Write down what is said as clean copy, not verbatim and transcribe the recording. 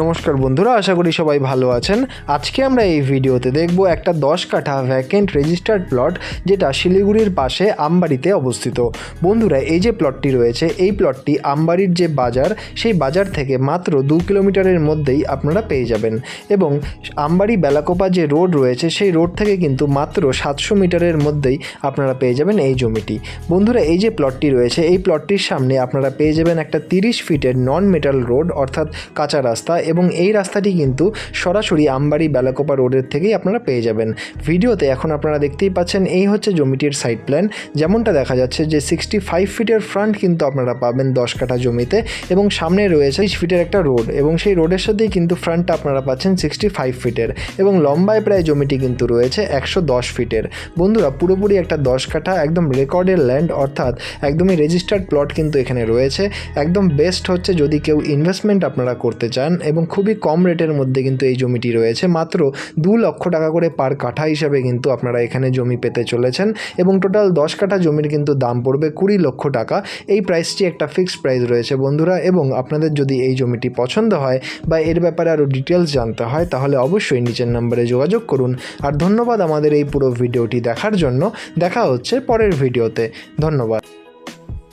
নমস্কার বন্ধুরা, আশা করি সবাই ভালো আছেন। আজকে আমরা এই ভিডিওতে দেখব একটা 10 কাঠা ভ্যাকেন্ট রেজিস্টার্ড প্লট, যেটা শিলিগুড়ির পাশে আমবাড়িতে অবস্থিত। বন্ধুরা, এই যে প্লটটি রয়েছে, এই প্লটটি আমবাড়ির যে বাজার, সেই বাজার থেকে মাত্র 2 কিলোমিটারের মধ্যেই আপনারা পেয়ে যাবেন। এবং আমবাড়ি বেলাকোপা যে রোড রয়েছে, সেই রোড থেকে কিন্তু মাত্র 700 মিটারের মধ্যেই আপনারা পেয়ে যাবেন এই জমিটি। বন্ধুরা, এই যে প্লটটি রয়েছে, এই প্লটটির সামনে আপনারা পেয়ে যাবেন একটা 30 ফিটের নন মেটাল রোড, অর্থাৎ কাঁচা রাস্তা। এবং এই রাস্তাটি কিন্তু সরাসরি আমবাড়ি বেলাকোপা রোডের থেকেই আপনারা পেয়ে যাবেন। ভিডিওতে এখন আপনারা দেখতেই পাচ্ছেন, এই হচ্ছে জমিটির সাইড প্ল্যান। যেমনটা দেখা যাচ্ছে যে 65 ফিটের ফ্রন্ট কিন্তু আপনারা পাবেন 10 কাঠা জমিতে, এবং সামনে রয়েছে 6 ফিটের একটা রোড, এবং সেই রোডের সাথেই কিন্তু ফ্রন্টটা আপনারা পাচ্ছেন 65 ফিটের, এবং লম্বায় প্রায় জমিটি কিন্তু রয়েছে 110 ফিটের। বন্ধুরা, পুরোপুরি একটা 10 কাঠা একদম রেকর্ডের ল্যান্ড, অর্থাৎ একদমই রেজিস্টার্ড প্লট কিন্তু এখানে রয়েছে। একদম বেস্ট হচ্ছে যদি কেউ ইনভেস্টমেন্ট আপনারা করতে চান, এবং খুবই কম রেটের মধ্যে কিন্তু এই জমিটি রয়েছে। মাত্র 2 লক্ষ টাকা করে পার কাঠা হিসাবে কিন্তু আপনারা এখানে জমি পেতে চলেছেন, এবং টোটাল 10 কাঠা জমির কিন্তু দাম পড়বে 20 লক্ষ টাকা। এই প্রাইসটি একটা ফিক্সড প্রাইস রয়েছে বন্ধুরা। এবং আপনাদের যদি এই জমিটি পছন্দ হয় বা এর ব্যাপারে আরও ডিটেলস জানতে হয়, তাহলে অবশ্যই নিচের নম্বরে যোগাযোগ করুন। আর ধন্যবাদ আমাদের এই পুরো ভিডিওটি দেখার জন্য। দেখা হচ্ছে পরের ভিডিওতে। ধন্যবাদ।